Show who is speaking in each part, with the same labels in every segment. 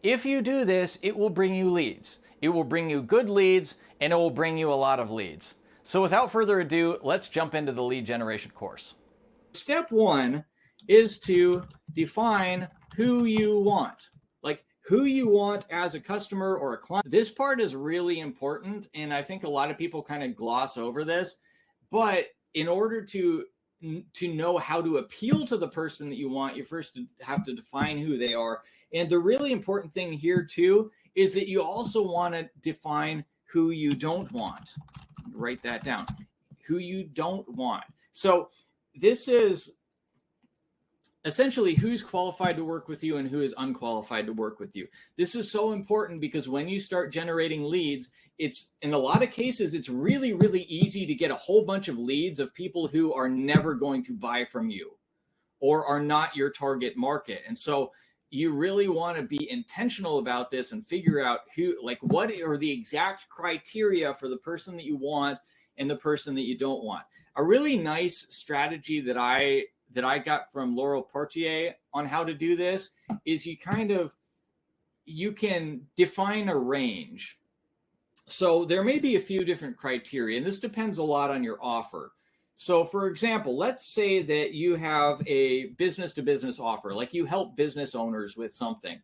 Speaker 1: If you do this, it will bring you leads. It will bring you good leads, and it will bring you a lot of leads. So without further ado, let's jump into the lead generation course. Step one is to define who you want, like who you want as a customer or a client. This part is really important, and I think a lot of people kind of gloss over this, but in order to know how to appeal to the person that you want, you first have to define who they are. And the really important thing here too is that you also want to define who you don't want. Write that down. Who you don't want. So this is essentially who's qualified to work with you and who is unqualified to work with you. This is so important because when you start generating leads, it's in a lot of cases, it's really, really easy to get a whole bunch of leads of people who are never going to buy from you or are not your target market. And so you really want to be intentional about this and figure out who, like, what are the exact criteria for the person that you want and the person that you don't want. A really nice strategy that I got from Laurel Portier on how to do this is you can define a range. So there may be a few different criteria, and this depends a lot on your offer. So for example, let's say that you have a business-to-business offer, like you help business owners with something.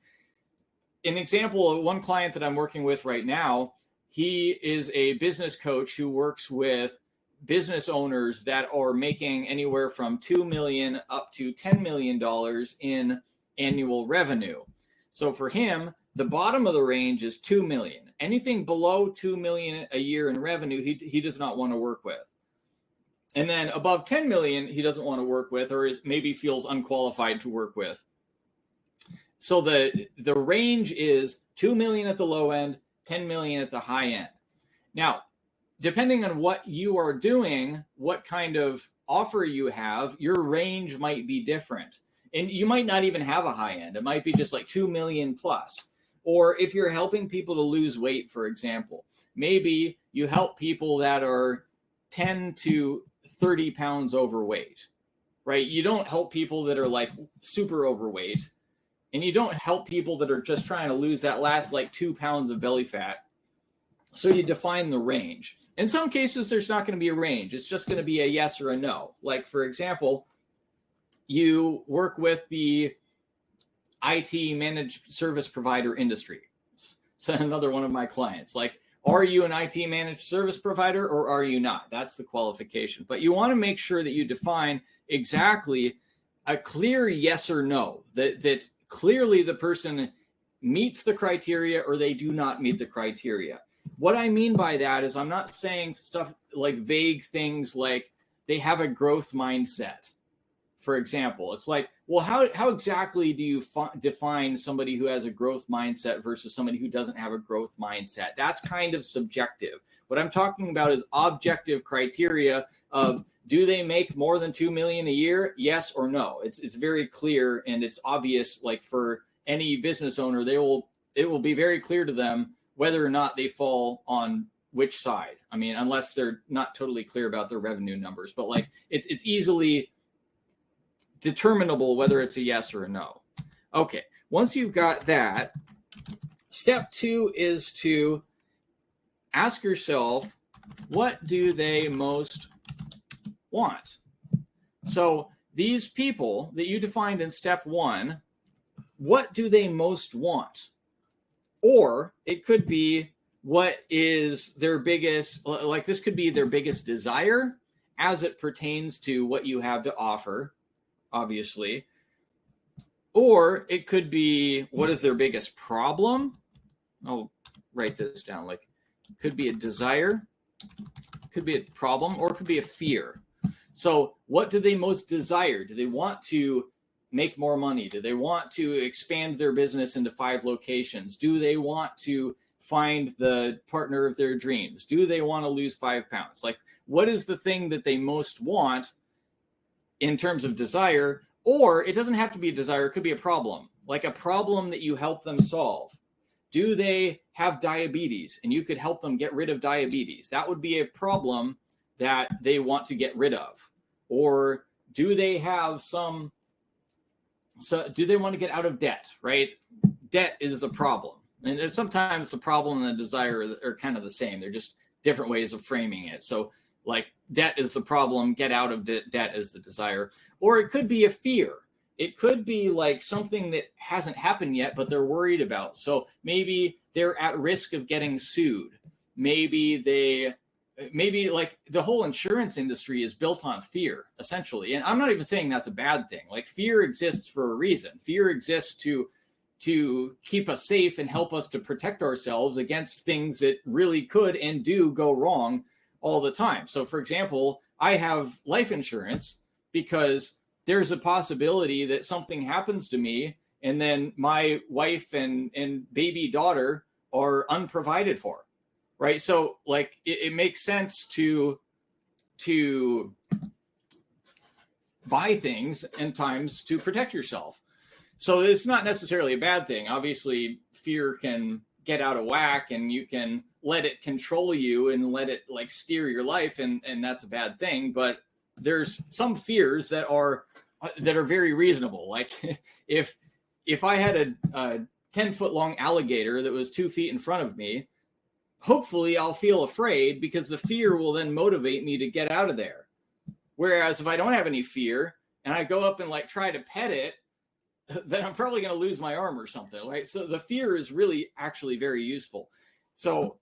Speaker 1: An example of one client that I'm working with right now, he is a business coach who works with business owners that are making anywhere from $2 million up to $10 million in annual revenue. So for him, the bottom of the range is 2 million. Anything below 2 million a year in revenue, he does not want to work with. And then above 10 million, he doesn't want to work with, or maybe feels unqualified to work with. So the range is 2 million at the low end, 10 million at the high end. Now, depending on what you are doing, what kind of offer you have, your range might be different. And you might not even have a high end. It might be just like 2 million plus. Or if you're helping people to lose weight, for example, maybe you help people that are 10 to 30 pounds overweight, right? You don't help people that are like super overweight, and you don't help people that are just trying to lose that last like 2 pounds of belly fat. So you define the range. In some cases, there's not going to be a range. It's just going to be a yes or a no. Like, for example, you work with the IT managed service provider industry. So another one of my clients, like, are you an IT managed service provider or are you not? That's the qualification. But you want to make sure that you define exactly a clear yes or no, that clearly the person meets the criteria or they do not meet the criteria. What I mean by that is I'm not saying stuff like vague things like they have a growth mindset. For example, it's like, well, how exactly do you define somebody who has a growth mindset versus somebody who doesn't have a growth mindset? That's kind of subjective. What I'm talking about is objective criteria of, do they make more than 2 million a year? Yes or no. It's very clear, and it's obvious. Like for any business owner, it will be very clear to them whether or not they fall on which side. I mean, unless they're not totally clear about their revenue numbers, but like it's easily determinable whether it's a yes or a no. Okay, once you've got that, step two is to ask yourself, what do they most want? So these people that you defined in step one, what do they most want? Or it could be, what is their biggest, like this could be their biggest desire as it pertains to what you have to offer, obviously. Or it could be, what is their biggest problem? I'll write this down. Like, could be a desire, could be a problem, or it could be a fear. So what do they most desire? Do they want to make more money? Do they want to expand their business into 5 locations? Do they want to find the partner of their dreams? Do they want to lose 5 pounds? Like, what is the thing that they most want in terms of desire? Or it doesn't have to be a desire. It could be a problem, like a problem that you help them solve. Do they have diabetes and you could help them get rid of diabetes? That would be a problem that they want to get rid of. Or do they have do they want to get out of debt, right? debt is the problem. And sometimes the problem and the desire are kind of the same. They're just different ways of framing it. So like debt is the problem, get out of debt is the desire. Or it could be a fear. It could be like something that hasn't happened yet, but they're worried about. So maybe they're at risk of getting sued. Maybe like the whole insurance industry is built on fear, essentially. And I'm not even saying that's a bad thing. Like fear exists for a reason. Fear exists to keep us safe and help us to protect ourselves against things that really could and do go wrong all the time. So for example, I have life insurance because there's a possibility that something happens to me and then my wife and baby daughter are unprovided for. Right. So like it makes sense to buy things and times to protect yourself. So it's not necessarily a bad thing. Obviously, fear can get out of whack and you can let it control you and let it like steer your life. And that's a bad thing. But there's some fears that are very reasonable. Like if I had a 10-foot long alligator that was 2 feet in front of me, hopefully I'll feel afraid because the fear will then motivate me to get out of there. Whereas if I don't have any fear and I go up and like try to pet it, then I'm probably going to lose my arm or something, right? So the fear is really actually very useful. So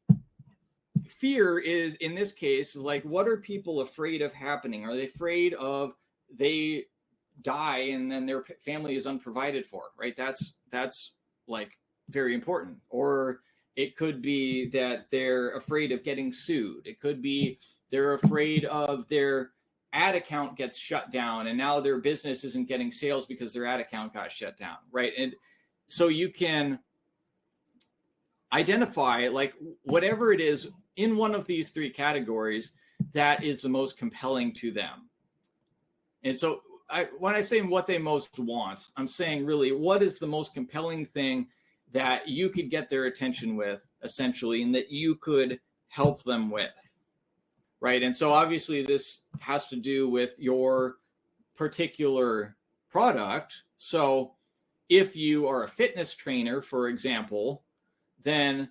Speaker 1: fear is, in this case, like, what are people afraid of happening? Are they afraid of they die and then their family is unprovided for, right? That's like very important. Or it could be that they're afraid of getting sued. It could be they're afraid of their ad account gets shut down and now their business isn't getting sales because their ad account got shut down, right? And so you can identify like whatever it is in one of these three categories that is the most compelling to them. And so when I say what they most want, I'm saying really what is the most compelling thing that you could get their attention with, essentially, and that you could help them with, right? And so obviously this has to do with your particular product. So if you are a fitness trainer, for example, then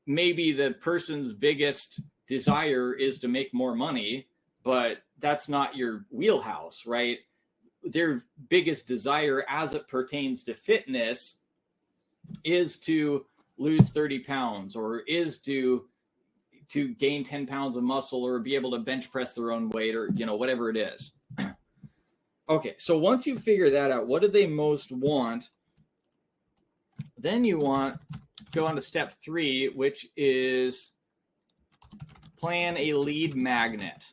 Speaker 1: maybe the person's biggest desire is to make more money, but that's not your wheelhouse, right? Their biggest desire as it pertains to fitness is to lose 30 pounds or is to gain 10 pounds of muscle or be able to bench press their own weight or, whatever it is. Okay, so once you figure that out, what do they most want? Then you go on to step 3, which is plan a lead magnet.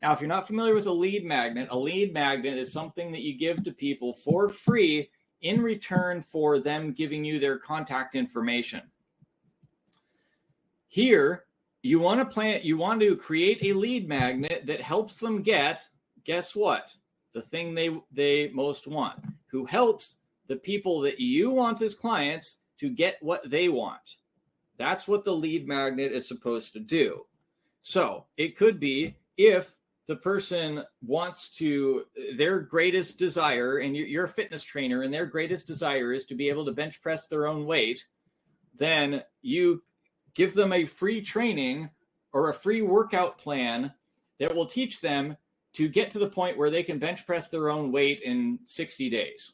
Speaker 1: Now, if you're not familiar with a lead magnet is something that you give to people for free in return for them giving you their contact information. Here, you want to create a lead magnet that helps them get, guess what? The thing they most want, who helps the people that you want as clients to get what they want. That's what the lead magnet is supposed to do. So it could be if the person wants to, their greatest desire, and you're a fitness trainer and their greatest desire is to be able to bench press their own weight, then you give them a free training or a free workout plan that will teach them to get to the point where they can bench press their own weight in 60 days,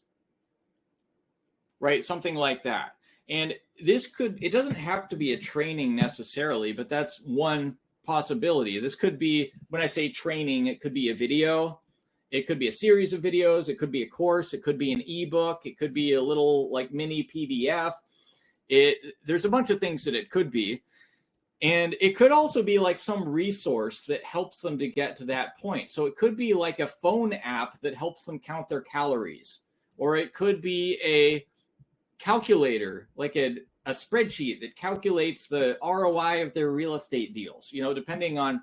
Speaker 1: right? Something like that. And it doesn't have to be a training necessarily, but that's one possibility. This could be, when I say training, it could be a video, it could be a series of videos, it could be a course, it could be an ebook, it could be a little like mini PDF. There's a bunch of things that it could be. And it could also be like some resource that helps them to get to that point. So it could be like a phone app that helps them count their calories, or it could be a calculator, like a spreadsheet that calculates the ROI of their real estate deals. Depending on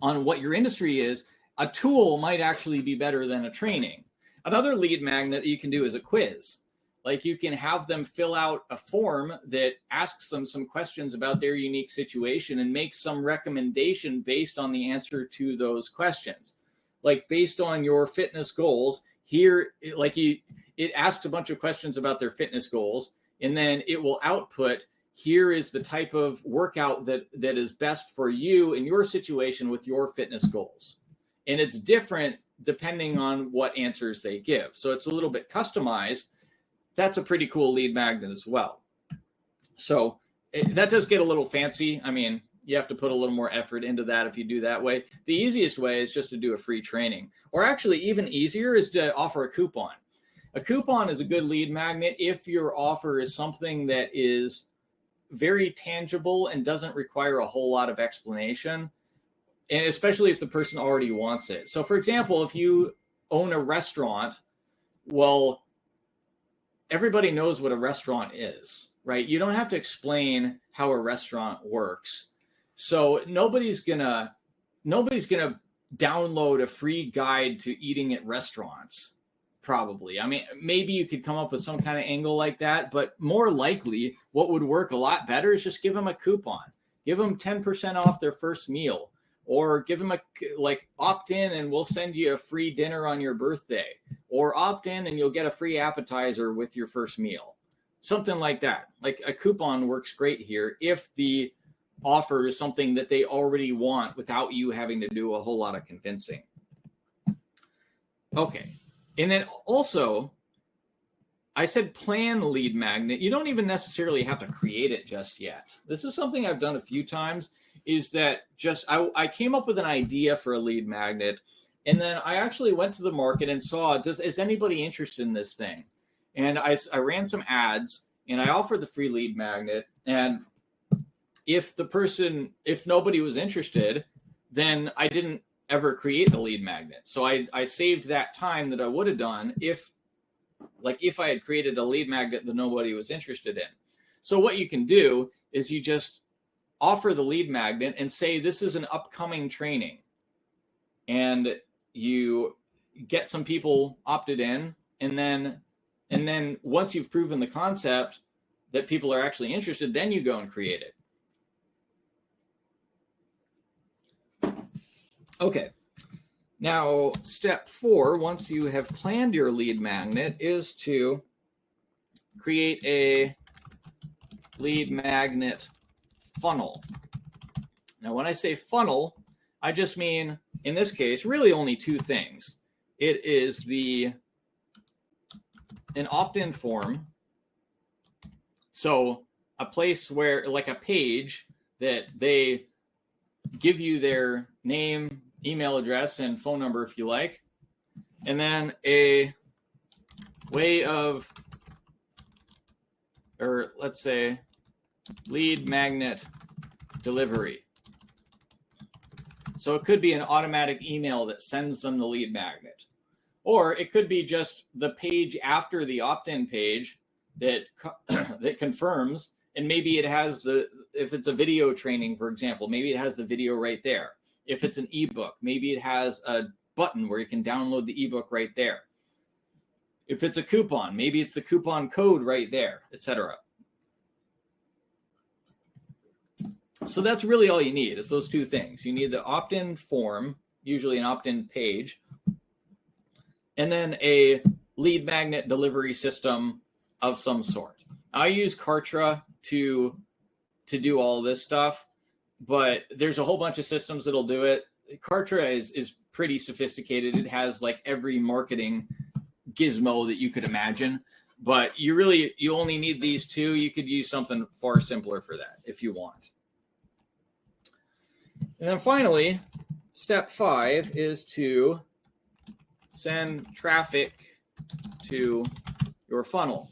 Speaker 1: what your industry is, a tool might actually be better than a training. Another lead magnet that you can do is a quiz. Like you can have them fill out a form that asks them some questions about their unique situation and makes some recommendation based on the answer to those questions. Like based on your fitness goals here, like it asks a bunch of questions about their fitness goals, and then it will output, here is the type of workout that is best for you in your situation with your fitness goals. And it's different depending on what answers they give. So it's a little bit customized. That's a pretty cool lead magnet as well. So that does get a little fancy. I mean, you have to put a little more effort into that if you do that way. The easiest way is just to do a free training, or actually even easier is to offer a coupon. A coupon is a good lead magnet if your offer is something that is very tangible and doesn't require a whole lot of explanation, and especially if the person already wants it. So for example, if you own a restaurant, well, everybody knows what a restaurant is, right? You don't have to explain how a restaurant works. So nobody's gonna download a free guide to eating at restaurants, probably. I mean, maybe you could come up with some kind of angle like that, but more likely what would work a lot better is just give them a coupon. Give them 10% off their first meal, or give them opt in and we'll send you a free dinner on your birthday, or opt in and you'll get a free appetizer with your first meal. Something like that. Like a coupon works great here if the offer is something that they already want without you having to do a whole lot of convincing. Okay. And then also, I said plan lead magnet. You don't even necessarily have to create it just yet. This is something I've done a few times, is that just I came up with an idea for a lead magnet, and then I actually went to the market and saw, is anybody interested in this thing? And I ran some ads and I offered the free lead magnet. And if nobody was interested, then I didn't ever create the lead magnet. So I saved that time that I would have done if I had created a lead magnet that nobody was interested in. So what you can do is you just offer the lead magnet and say, this is an upcoming training. And you get some people opted in, and then once you've proven the concept that people are actually interested, then you go and create it. Okay. Now, step 4, once you have planned your lead magnet, is to create a lead magnet funnel. Now, when I say funnel, I just mean, in this case, really only 2 things. It is an opt-in form. So a place where, like a page that they give you their name, email address, and phone number if you like. And then a way of, or let's say, lead magnet delivery. So it could be an automatic email that sends them the lead magnet. Or it could be just the page after the opt-in page that confirms, and maybe it has if it's a video training, for example, maybe it has the video right there. If it's an ebook, maybe it has a button where you can download the ebook right there. If it's a coupon, maybe it's the coupon code right there, etc. So that's really all you need, is those 2 things. You need the opt-in form, usually an opt-in page, and then a lead magnet delivery system of some sort. I use Kartra to do all this stuff, but there's a whole bunch of systems that'll do it. Kartra is pretty sophisticated. It has like every marketing gizmo that you could imagine, but you only need these 2. You could use something far simpler for that if you want. And then finally, step 5 is to send traffic to your funnel.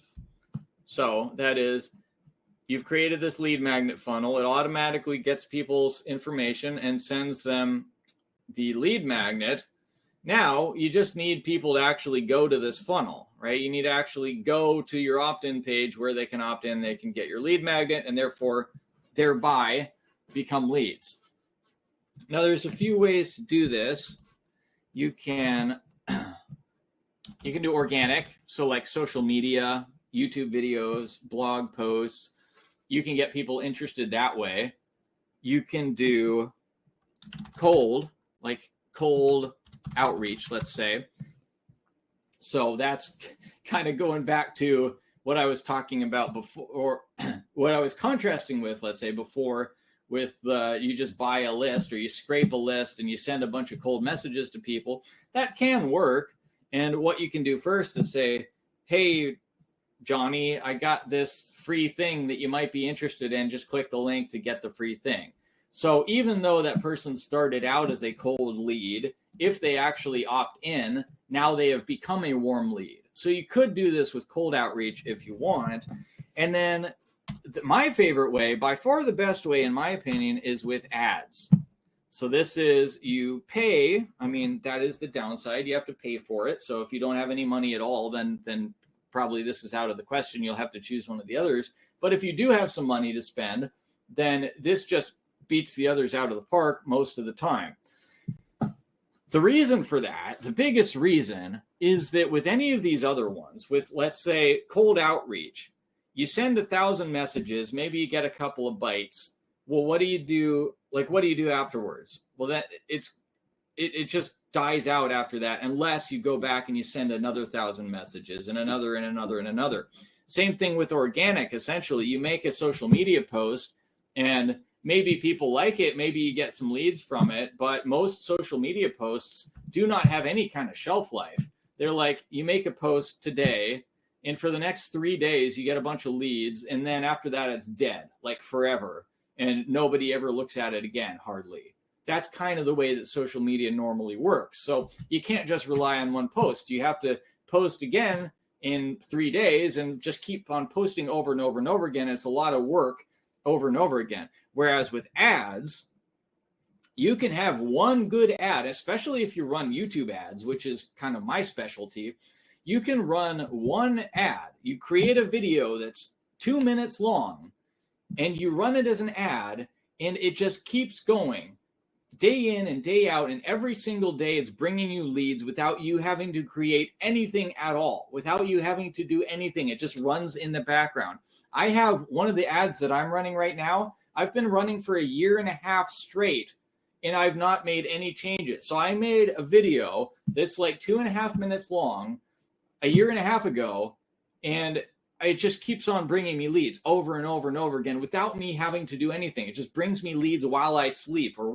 Speaker 1: So that is, you've created this lead magnet funnel. It automatically gets people's information and sends them the lead magnet. Now you just need people to actually go to this funnel, right? You need to actually go to your opt-in page where they can opt in, they can get your lead magnet, and thereby become leads. Now there's a few ways to do this. You can do organic, so like social media, YouTube videos, blog posts. You can get people interested that way. You can do cold outreach, let's say. So that's kind of going back to what I was talking about before, or what I was contrasting with, let's say before, with you just buy a list or you scrape a list and you send a bunch of cold messages to people. That can work. And what you can do first is say, hey, Johnny, I got this free thing that you might be interested in. Just click the link to get the free thing. So even though that person started out as a cold lead, if they actually opt in, now they have become a warm lead. So you could do this with cold outreach if you want. And then my favorite way, by far the best way in my opinion, is with ads. So this is, you pay. I mean, that is the downside. You have to pay for it. So if you don't have any money at all, then probably this is out of the question. You'll have to choose one of the others. But if you do have some money to spend, then this just beats the others out of the park most of the time. The reason for that, the biggest reason, is that with any of these other ones, with, let's say, cold outreach, you send 1,000 messages, maybe you get a couple of bites. Well, what do you do? Like, what do you do afterwards? Well, that it just dies out after that, unless you go back and you send another 1,000 messages and another and another and another. Same thing with organic. Essentially, you make a social media post and maybe people like it, maybe you get some leads from it, but most social media posts do not have any kind of shelf life. They're like, you make a post today, and for the next 3 days, you get a bunch of leads, and then after that, it's dead, like forever, and nobody ever looks at it again, hardly. That's kind of the way that social media normally works. So you can't just rely on one post. You have to post again in 3 days and just keep on posting over and over and over again. It's a lot of work over and over again. Whereas with ads, you can have one good ad, especially if you run YouTube ads, which is kind of my specialty. You can run one ad. You create a video that's 2 minutes long and you run it as an ad, and it just keeps going day in and day out. And every single day it's bringing you leads without you having to create anything at all, without you having to do anything. It just runs in the background. I have one of the ads that I'm running right now. I've been running for 1.5 years straight, and I've not made any changes. So I made a video that's like 2.5 minutes long 1.5 years ago, and it just keeps on bringing me leads over and over and over again without me having to do anything. It just brings me leads while I sleep or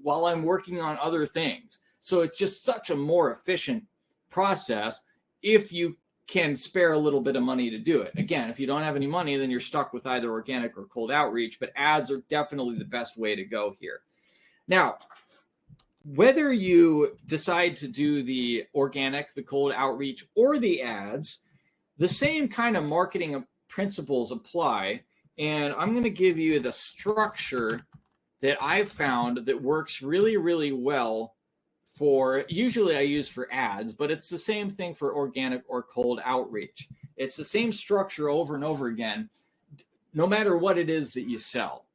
Speaker 1: while I'm working on other things. So it's just such a more efficient process if you can spare a little bit of money to do it. Again, if you don't have any money, then you're stuck with either organic or cold outreach, but ads are definitely the best way to go here. Now, whether you decide to do the organic, the cold outreach, or the ads, the same kind of marketing principles apply. And I'm going to give you the structure that I've found that works really, really well for, usually I use for ads, but it's the same thing for organic or cold outreach. It's the same structure over and over again, no matter what it is that you sell.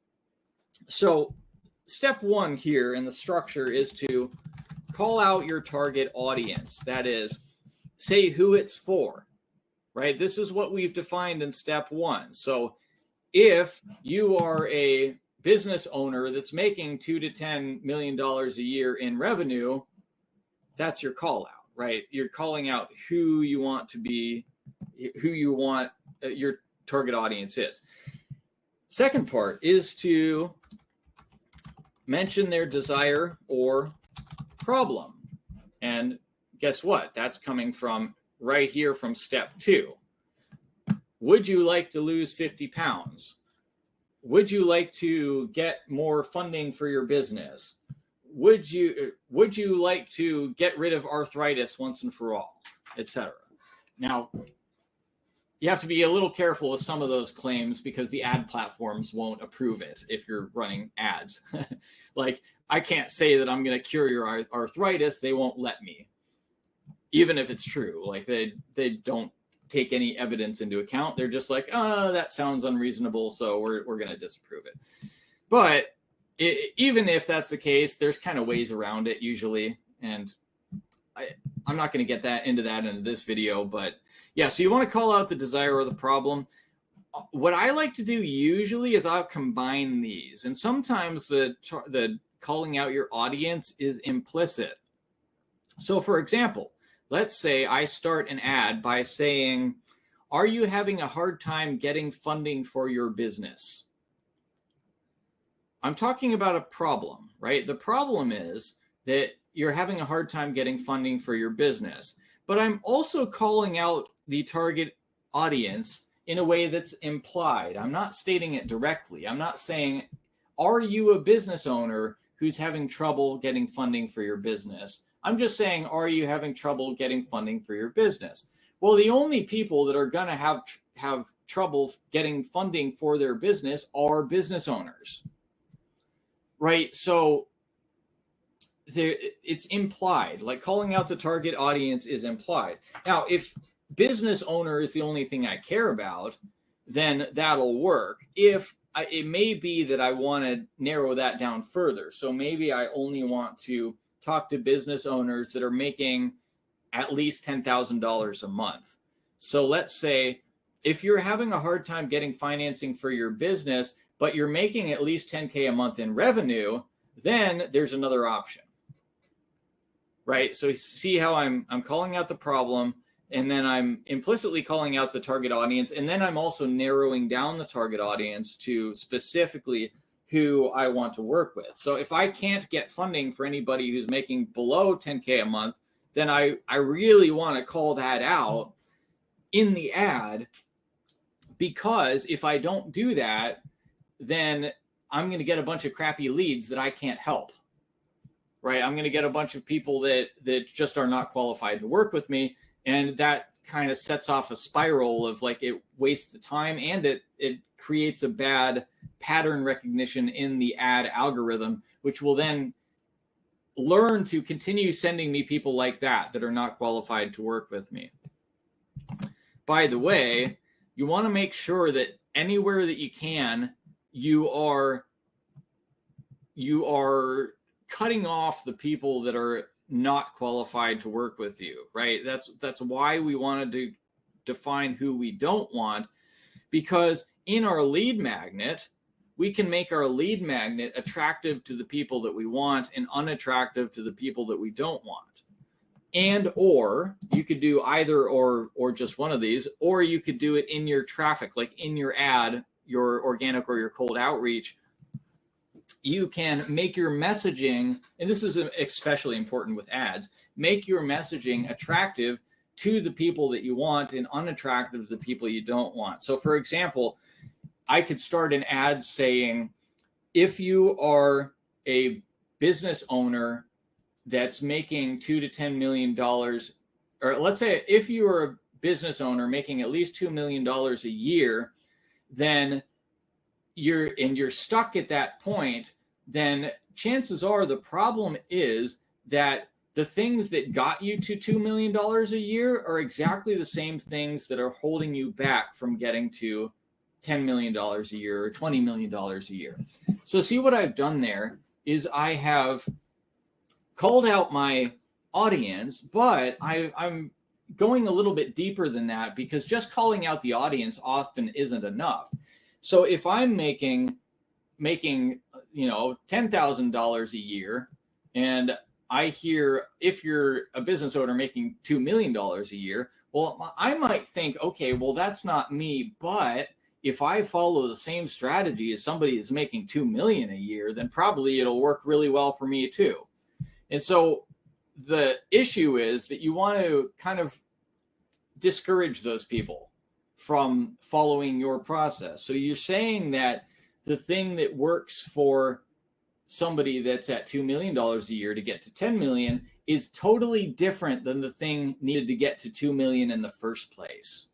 Speaker 1: So step one here in the structure is to call out your target audience. That is, say who it's for, right? This is what we've defined in step one. So if you are a business owner that's making $2 to $10 million a year in revenue, that's your call out, right? You're calling out who you want to be, who you want your target audience is. Second part is to mention their desire or problem. And guess what? That's coming from right here from step 2. Would you like to lose 50 pounds? Would you like to get more funding for your business? Would you like to get rid of arthritis once and for all, etc.? Now, you have to be a little careful with some of those claims because the ad platforms won't approve it if you're running ads. Like, I can't say that I'm going to cure your arthritis. They won't let me, even if it's true. Like, they don't take any evidence into account. They're just like, oh, that sounds unreasonable, so we're going to disapprove it. But even if that's the case, there's kind of ways around it usually. And I'm not going to get into this video, but yeah, so you want to call out the desire or the problem. What I like to do usually is I'll combine these. And sometimes the calling out your audience is implicit. So for example, let's say I start an ad by saying, are you having a hard time getting funding for your business? I'm talking about a problem, right? The problem is that you're having a hard time getting funding for your business, but I'm also calling out the target audience in a way that's implied. I'm not stating it directly. I'm not saying, are you a business owner who's having trouble getting funding for your business? I'm just saying, are you having trouble getting funding for your business? Well, the only people that are going to have trouble getting funding for their business are business owners, right? So it's implied, like calling out the target audience is implied. Now, if business owner is the only thing I care about, then that'll work. It may be that I want to narrow that down further. So maybe I only want to talk to business owners that are making at least $10,000 a month. So let's say if you're having a hard time getting financing for your business, but you're making at least 10K a month in revenue, then there's another option, right? So see how I'm calling out the problem, and then I'm implicitly calling out the target audience, and then I'm also narrowing down the target audience to specifically who I want to work with. So if I can't get funding for anybody who's making below 10K a month, then I really want to call that out in the ad, because if I don't do that, then I'm going to get a bunch of crappy leads that I can't help, right? I'm going to get a bunch of people that just are not qualified to work with me. And that kind of sets off a spiral of like, it wastes the time, and it creates a bad pattern recognition in the ad algorithm, which will then learn to continue sending me people like that are not qualified to work with me. By the way, you want to make sure that anywhere that you can, you are cutting off the people that are not qualified to work with you, right? That's why we wanted to define who we don't want, because in our lead magnet, we can make our lead magnet attractive to the people that we want and unattractive to the people that we don't want. And or you could do either or just one of these, or you could do it in your traffic, like in your ad, your organic or your cold outreach. You can make your messaging, and this is especially important with ads, make your messaging attractive to the people that you want and unattractive to the people you don't want. So for example, I could start an ad saying, if you are a business owner that's making $2 to $10 million, or let's say if you are a business owner making at least $2 million a year, then you're stuck at that point, then chances are the problem is that the things that got you to $2 million a year are exactly the same things that are holding you back from getting to $10 million a year or $20 million a year. So see what I've done there is I have called out my audience, but I'm going a little bit deeper than that, because just calling out the audience often isn't enough. So if I'm making $10,000 a year, and I hear if you're a business owner making $2 million a year, well, I might think, okay, well, that's not me, but if I follow the same strategy as somebody that's making $2 million a year, then probably it'll work really well for me too. And so the issue is that you want to kind of discourage those people from following your process. So you're saying that the thing that works for somebody that's at $2 million a year to get to 10 million is totally different than the thing needed to get to 2 million in the first place,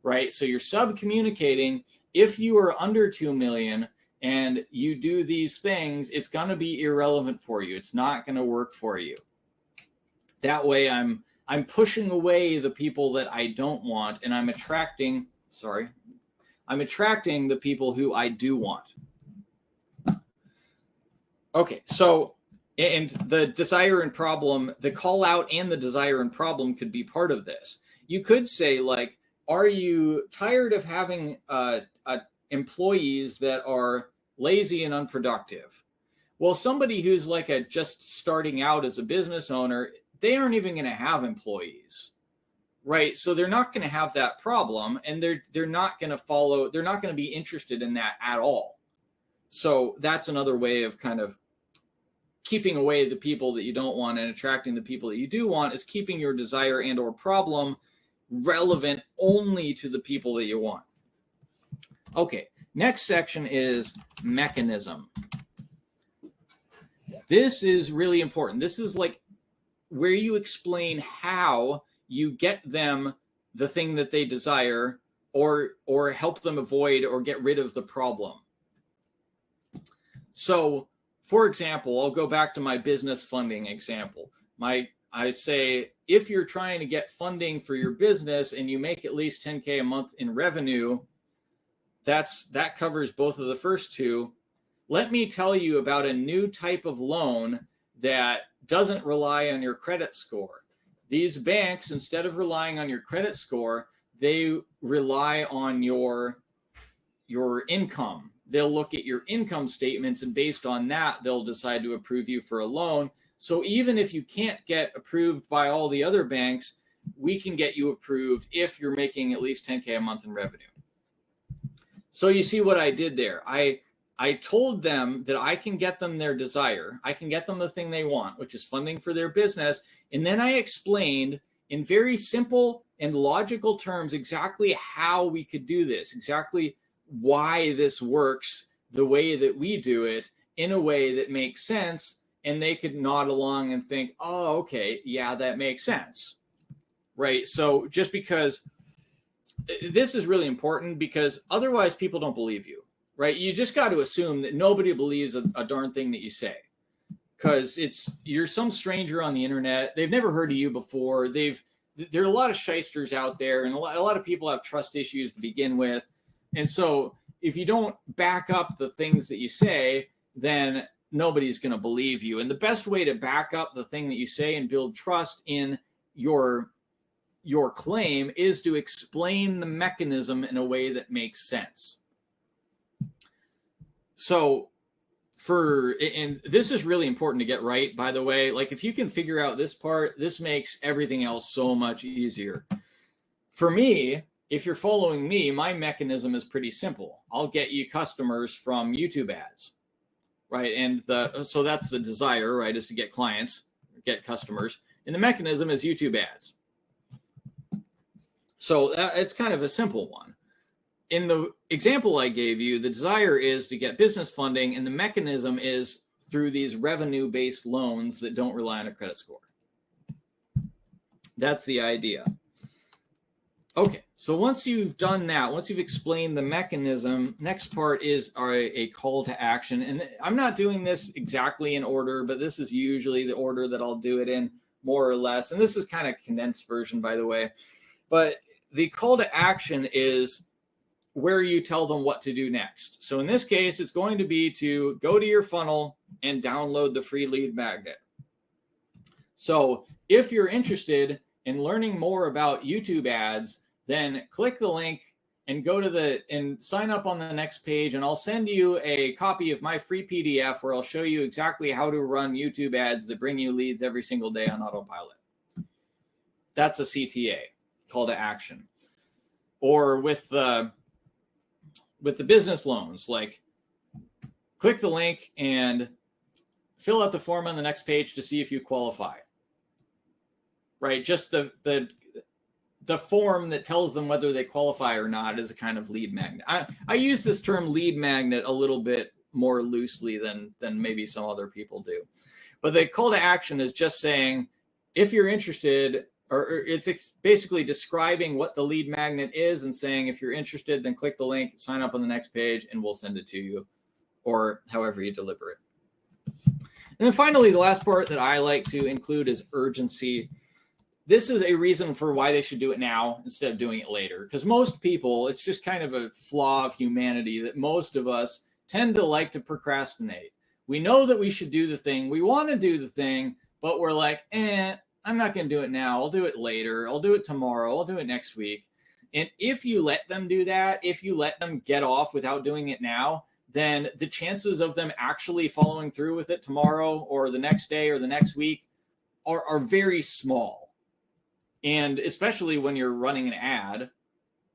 Speaker 1: right? So you're sub-communicating. If you are under 2 million and you do these things, it's going to be irrelevant for you. It's not going to work for you. That way I'm pushing away the people that I don't want, and I'm attracting the people who I do want. Okay, so, and the desire and problem, the call out and the desire and problem could be part of this. You could say, like, are you tired of having employees that are lazy and unproductive? Well, somebody who's like just starting out as a business owner they aren't even going to have employees, right? So they're not going to have that problem, and they're not going to follow, they're not going to be interested in that at all. So that's another way of kind of keeping away the people that you don't want and attracting the people that you do want, is keeping your desire and or problem relevant only to the people that you want. Okay, next section is mechanism. This is really important. This is like where you explain how you get them the thing that they desire, or help them avoid or get rid of the problem. So, for example, I'll go back to my business funding example. I say, if you're trying to get funding for your business and you make at least 10K a month in revenue, that covers both of the first two. Let me tell you about a new type of loan that doesn't rely on your credit score. These banks, instead of relying on your credit score, they rely on your income. They'll look at your income statements, and based on that, they'll decide to approve you for a loan. So even if you can't get approved by all the other banks, we can get you approved if you're making at least 10K a month in revenue. So you see what I did there. I told them that I can get them their desire. I can get them the thing they want, which is funding for their business. And then I explained in very simple and logical terms exactly how we could do this, exactly why this works the way that we do it, in a way that makes sense. And they could nod along and think, oh, okay, yeah, that makes sense. Right? So just because this is really important, because otherwise people don't believe you, right? You just got to assume that nobody believes a darn thing that you say, because you're some stranger on the internet. They've never heard of you before. There are a lot of shysters out there, and a lot of people have trust issues to begin with. And so if you don't back up the things that you say, then nobody's going to believe you. And the best way to back up the thing that you say and build trust in your claim is to explain the mechanism in a way that makes sense. So and this is really important to get right, by the way. Like, if you can figure out this part, this makes everything else so much easier. For me, if you're following me, my mechanism is pretty simple. I'll get you customers from YouTube ads, right? And so that's the desire, right, is to get clients, get customers. And the mechanism is YouTube ads. So it's kind of a simple one. In the example I gave you, the desire is to get business funding, and the mechanism is through these revenue-based loans that don't rely on a credit score. That's the idea. Okay, so once you've done that, once you've explained the mechanism, next part is a call to action. And I'm not doing this exactly in order, but this is usually the order that I'll do it in, more or less. And this is kind of a condensed version, by the way. But the call to action is where you tell them what to do next. So in this case, it's going to be to go to your funnel and download the free lead magnet. So if you're interested in learning more about YouTube ads, then click the link and go to and sign up on the next page. And I'll send you a copy of my free PDF where I'll show you exactly how to run YouTube ads that bring you leads every single day on autopilot. That's a CTA, call to action. Or with the business loans, like, click the link and fill out the form on the next page to see if you qualify. Right? Just the form that tells them whether they qualify or not is a kind of lead magnet. I use this term lead magnet a little bit more loosely than maybe some other people do. But the call to action is just saying, if you're interested, or it's basically describing what the lead magnet is and saying, if you're interested, then click the link, sign up on the next page, and we'll send it to you, or however you deliver it. And then finally, the last part that I like to include is urgency. This is a reason for why they should do it now instead of doing it later. Because most people, it's just kind of a flaw of humanity that most of us tend to like to procrastinate. We know that we should do the thing. We want to do the thing, but we're like, I'm not going to do it now. I'll do it later. I'll do it tomorrow. I'll do it next week. And if you let them do that, if you let them get off without doing it now, then the chances of them actually following through with it tomorrow or the next day or the next week are very small. And especially when you're running an ad,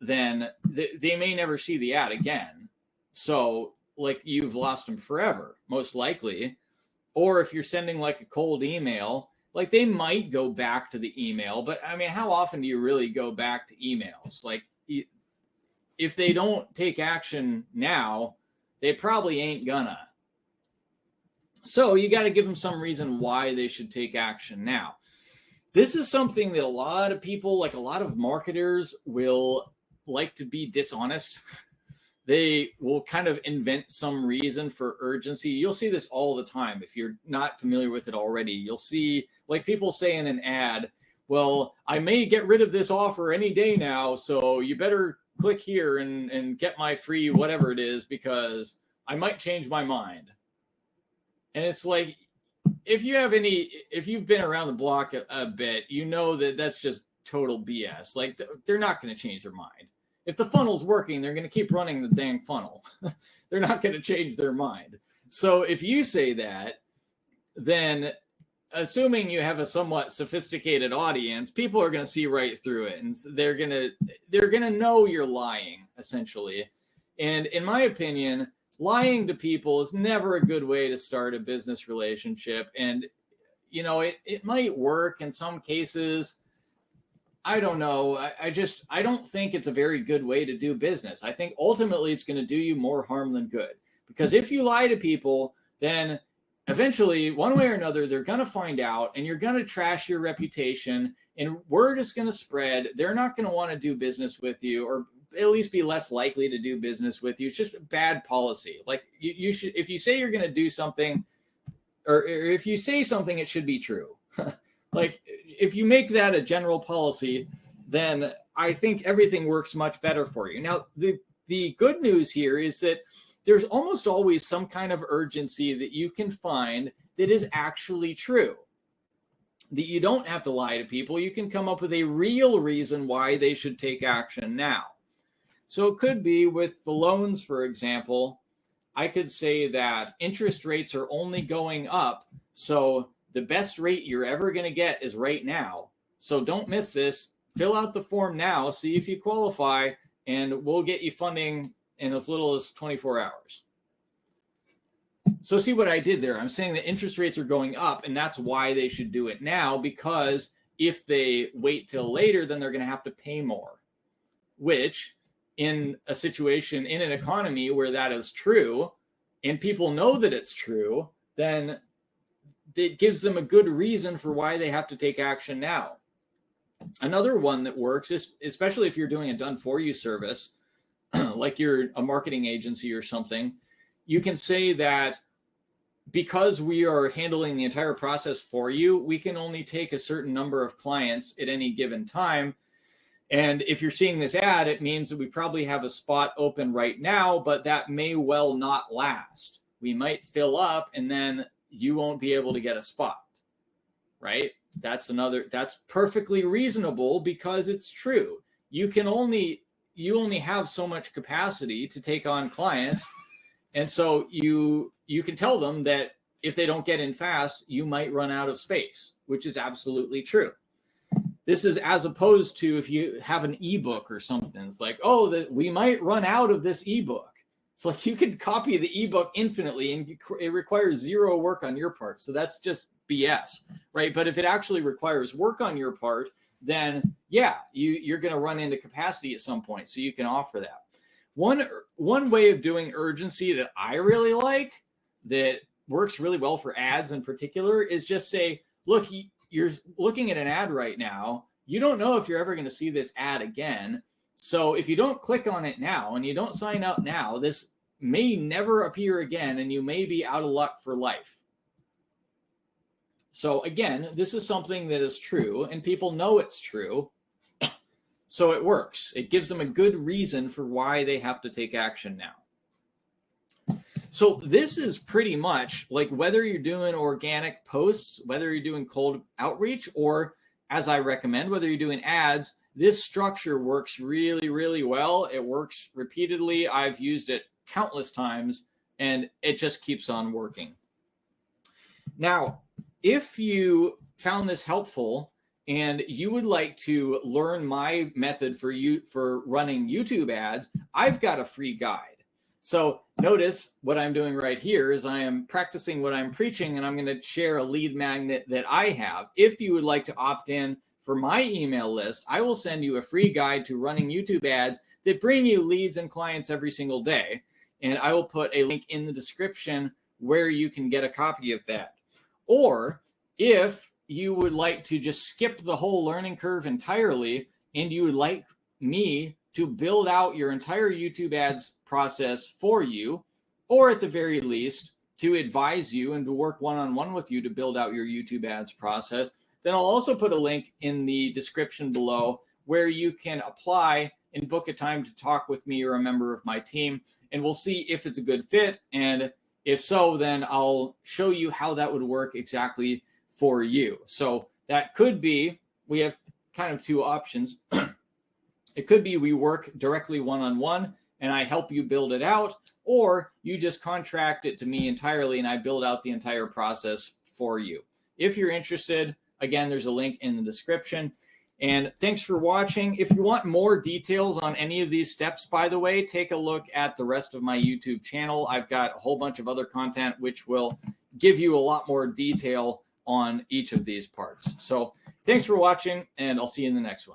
Speaker 1: then they may never see the ad again. So like you've lost them forever, most likely. Or if you're sending like a cold email, like they might go back to the email. But I mean, how often do you really go back to emails? Like if they don't take action now, they probably ain't gonna. So you got to give them some reason why they should take action now. This is something that a lot of people, like a lot of marketers, will like to be dishonest. They will kind of invent some reason for urgency. You'll see this all the time. If you're not familiar with it already, you'll see like people say in an ad, well, I may get rid of this offer any day now, so you better click here and get my free whatever it is because I might change my mind. And it's like, if you've been around the block a bit, you know that that's just total BS. Like they're not going to change their mind. If the funnel's working, they're going to keep running the dang funnel. They're not going to change their mind. So if you say that, then assuming you have a somewhat sophisticated audience, people are going to see right through it, and they're going to know you're lying, essentially. And in my opinion, lying to people is never a good way to start a business relationship. And, you know, it might work in some cases. I don't know. I don't think it's a very good way to do business. I think ultimately it's going to do you more harm than good. Because if you lie to people, then eventually, one way or another, they're going to find out and you're going to trash your reputation and word is going to spread. They're not going to want to do business with you, or at least be less likely to do business with you. It's just bad policy. Like you should, if you say you're going to do something, or if you say something, it should be true. Like if you make that a general policy, then I think everything works much better for you. Now, the good news here is that there's almost always some kind of urgency that you can find that is actually true. That you don't have to lie to people. You can come up with a real reason why they should take action now. So it could be with the loans, for example. I could say that interest rates are only going up. So the best rate you're ever going to get is right now. So don't miss this. Fill out the form now, see if you qualify, and we'll get you funding in as little as 24 hours. So see what I did there? I'm saying that interest rates are going up, and that's why they should do it now, because if they wait till later, then they're going to have to pay more, which in a situation, in an economy where that is true, and people know that it's true, then it gives them a good reason for why they have to take action now. Another one that works is, especially if you're doing a done-for-you service, like you're a marketing agency or something, you can say that because we are handling the entire process for you, we can only take a certain number of clients at any given time. And if you're seeing this ad, it means that we probably have a spot open right now, but that may well not last. We might fill up and then you won't be able to get a spot, right? That's perfectly reasonable because it's true. You only have so much capacity to take on clients. And so you can tell them that if they don't get in fast, you might run out of space, which is absolutely true. This is as opposed to if you have an ebook or something. It's like, oh, we might run out of this ebook. It's like you can copy the ebook infinitely and it requires zero work on your part. So that's just BS, right? But if it actually requires work on your part, then yeah, you're going to run into capacity at some point. So you can offer that. One way of doing urgency that I really like, that works really well for ads in particular, is just say, look, you're looking at an ad right now. You don't know if you're ever going to see this ad again. So if you don't click on it now and you don't sign up now, this may never appear again and you may be out of luck for life. So again, this is something that is true and people know it's true. So it works. It gives them a good reason for why they have to take action now. So this is pretty much like whether you're doing organic posts, whether you're doing cold outreach, or as I recommend, whether you're doing ads, this structure works really, really well. It works repeatedly. I've used it countless times and it just keeps on working. Now, if you found this helpful and you would like to learn my method for running YouTube ads, I've got a free guide. So notice what I'm doing right here is I am practicing what I'm preaching, and I'm going to share a lead magnet that I have. If you would like to opt in for my email list, I will send you a free guide to running YouTube ads that bring you leads and clients every single day. And I will put a link in the description where you can get a copy of that. Or if you would like to just skip the whole learning curve entirely and you would like me to build out your entire YouTube ads process for you, or at the very least to advise you and to work one-on-one with you to build out your YouTube ads process, then I'll also put a link in the description below where you can apply and book a time to talk with me or a member of my team, and we'll see if it's a good fit. And if so, then I'll show you how that would work exactly for you. So that could be, we have kind of two options. It could be we work directly one-on-one and I help you build it out, or you just contract it to me entirely and I build out the entire process for you. If you're interested, again, there's a link in the description. And thanks for watching. If you want more details on any of these steps, by the way, take a look at the rest of my YouTube channel. I've got a whole bunch of other content which will give you a lot more detail on each of these parts. So thanks for watching, and I'll see you in the next one.